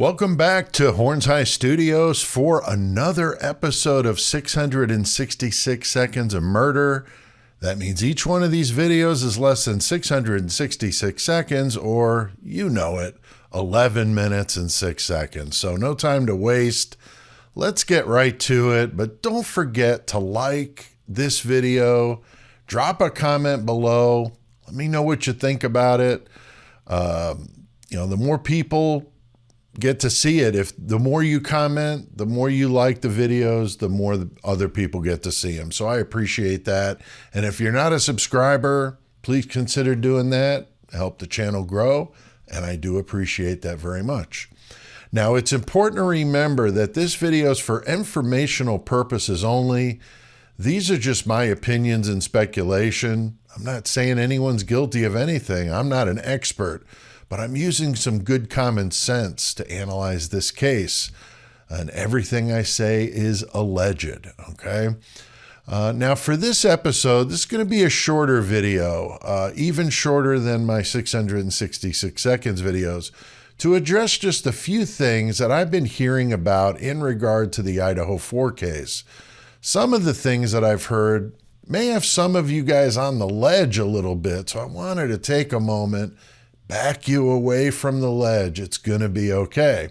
Welcome back to Horns High Studios for another episode of 666 Seconds of Murder. That means each one of these videos is less than 666 seconds, or you know it, 11 minutes and 6 seconds. So no time to waste. Let's get right to it, but don't forget to like this video, drop a comment below, let me know what you think about it. The more people get to see it, if the more you comment, the more you like the videos, the more other people get to see them. So I appreciate that. And if you're not a subscriber, please consider doing that. Help the channel grow. And I do appreciate that very much. Now, it's important to remember that this video is for informational purposes only. These are just my opinions and speculation. I'm not saying anyone's guilty of anything. I'm not an expert, but I'm using some good common sense to analyze this case. And everything I say is alleged, okay? Now for this episode, this is going to be a shorter video, even shorter than my 666 seconds videos, to address just a few things that I've been hearing about in regard to the Idaho 4 case. Some of the things that I've heard may have some of you guys on the ledge a little bit, so I wanted to take a moment, back you away from the ledge. It's going to be okay.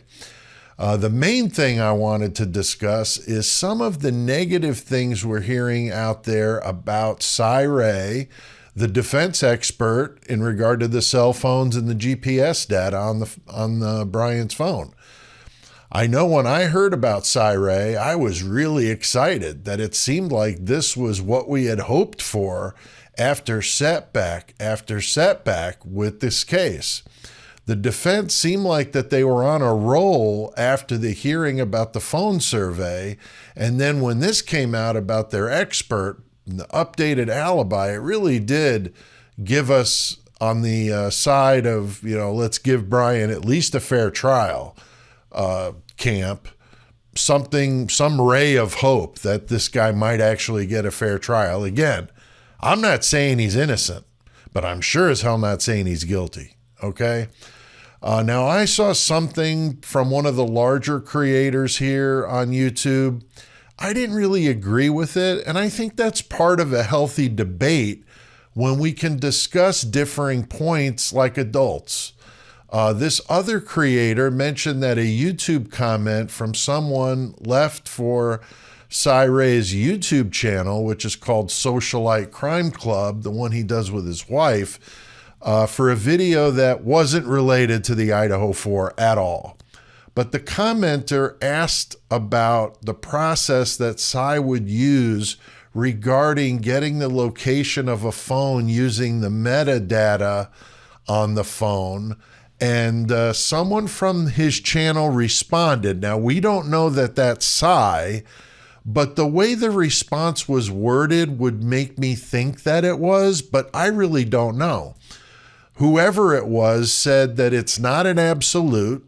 The main thing I wanted to discuss is some of the negative things we're hearing out there about RE, the defense expert in regard to the cell phones and the GPS data on Brian's phone. I know when I heard about RE, I was really excited that it seemed like this was what we had hoped for after setback with this case. The defense seemed like that they were on a roll after the hearing about the phone survey, and then when this came out about their expert, the updated alibi, it really did give us on the side of, let's give Brian at least a fair trial camp, some ray of hope that this guy might actually get a fair trial. Again, I'm not saying he's innocent, but I'm sure as hell not saying he's guilty, okay? Now, I saw something from one of the larger creators here on YouTube. I didn't really agree with it, and I think that's part of a healthy debate when we can discuss differing points like adults. This other creator mentioned that a YouTube comment from someone left for RE's YouTube channel, which is called Socialite Crime Club, the one he does with his wife, for a video that wasn't related to the Idaho 4 at all. But the commenter asked about the process that would use regarding getting the location of a phone using the metadata on the phone. And someone from his channel responded. Now, we don't know that that's but the way the response was worded would make me think that it was, but I really don't know. Whoever it was said that it's not an absolute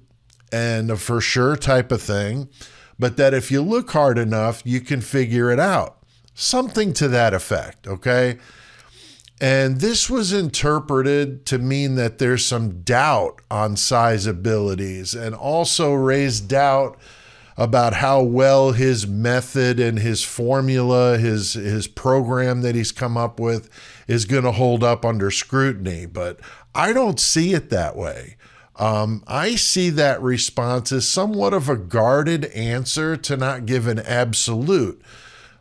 and a for sure type of thing, but that if you look hard enough, you can figure it out. Something to that effect, okay? And this was interpreted to mean that there's some doubt on Cy's abilities, and also raised doubt about how well his method and his formula, his program that he's come up with is going to hold up under scrutiny. But I don't see it that way. I see that response as somewhat of a guarded answer to not give an absolute.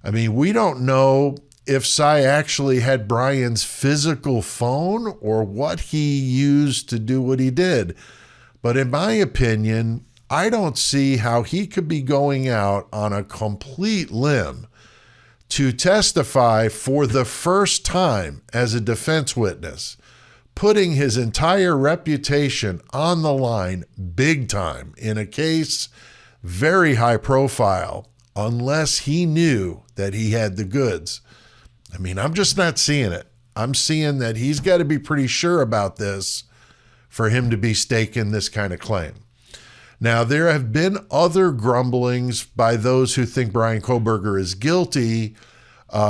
I mean, we don't know if Cy actually had Brian's physical phone or what he used to do what he did. But in my opinion, I don't see how he could be going out on a complete limb to testify for the first time as a defense witness, putting his entire reputation on the line big time in a case very high profile, unless he knew that he had the goods. I mean, I'm just not seeing it. I'm seeing that he's got to be pretty sure about this for him to be staking this kind of claim. Now, there have been other grumblings by those who think Brian Kohberger is guilty,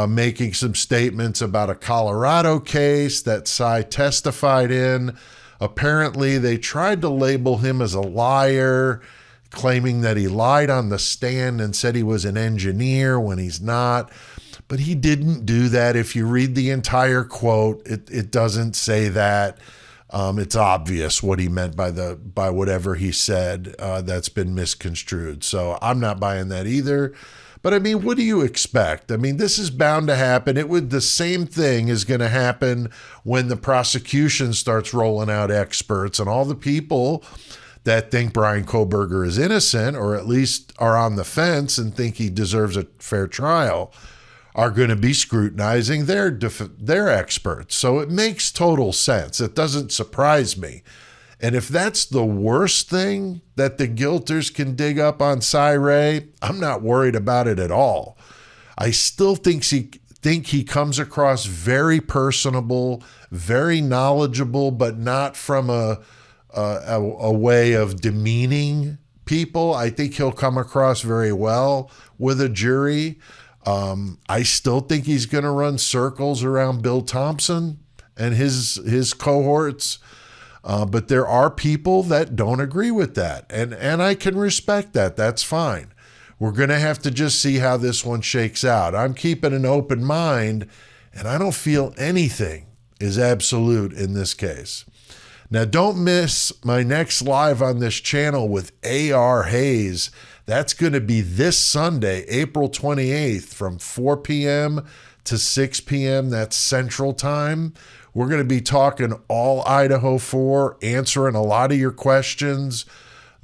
making some statements about a Colorado case that Cy testified in. Apparently, they tried to label him as a liar claiming that he lied on the stand and said he was an engineer when he's not. But he didn't do that. If you read the entire quote, it doesn't say that. It's obvious what he meant by whatever he said that's been misconstrued. So I'm not buying that either. But I mean, what do you expect? I mean, this is bound to happen. The same thing is going to happen when the prosecution starts rolling out experts, and all the people that think Bryan Kohberger is innocent, or at least are on the fence and think he deserves a fair trial, are going to be scrutinizing their experts. So it makes total sense. It doesn't surprise me. And if that's the worst thing that the guilters can dig up on RE, I'm not worried about it at all. I still think he comes across very personable, very knowledgeable, but not from a way of demeaning people. I think he'll come across very well with a jury. I still think he's going to run circles around Bill Thompson and his cohorts. But there are people that don't agree with that. And I can respect that. That's fine. We're going to have to just see how this one shakes out. I'm keeping an open mind, and I don't feel anything is absolute in this case. Now, don't miss my next live on this channel with A.R. Hayes. That's going to be this Sunday, April 28th from 4 p.m. to 6 p.m. That's Central Time. We're going to be talking all Idaho 4, answering a lot of your questions.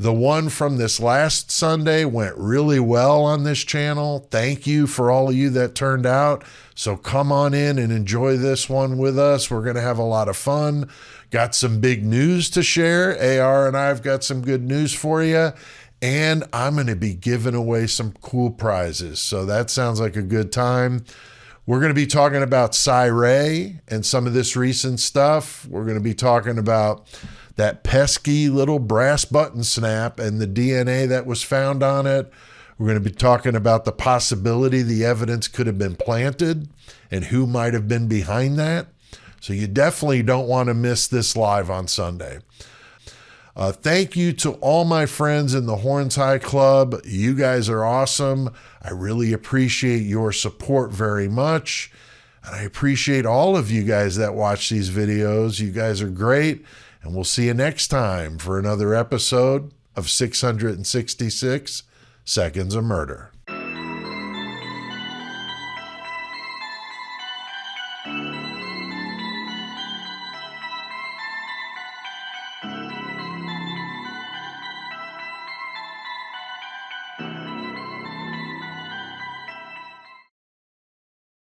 The one from this last Sunday went really well on this channel. Thank you for all of you that turned out. So come on in and enjoy this one with us. We're going to have a lot of fun. Got some big news to share. AR and I have got some good news for you. And I'm going to be giving away some cool prizes. So that sounds like a good time. We're going to be talking about RE and some of this recent stuff. We're going to be talking about that pesky little brass button snap and the DNA that was found on it. We're going to be talking about the possibility the evidence could have been planted and who might have been behind that. So you definitely don't want to miss this live on Sunday. Thank you to all my friends in the Horns High Club. You guys are awesome. I really appreciate your support very much. And I appreciate all of you guys that watch these videos. You guys are great. And we'll see you next time for another episode of 666 Seconds of Murder.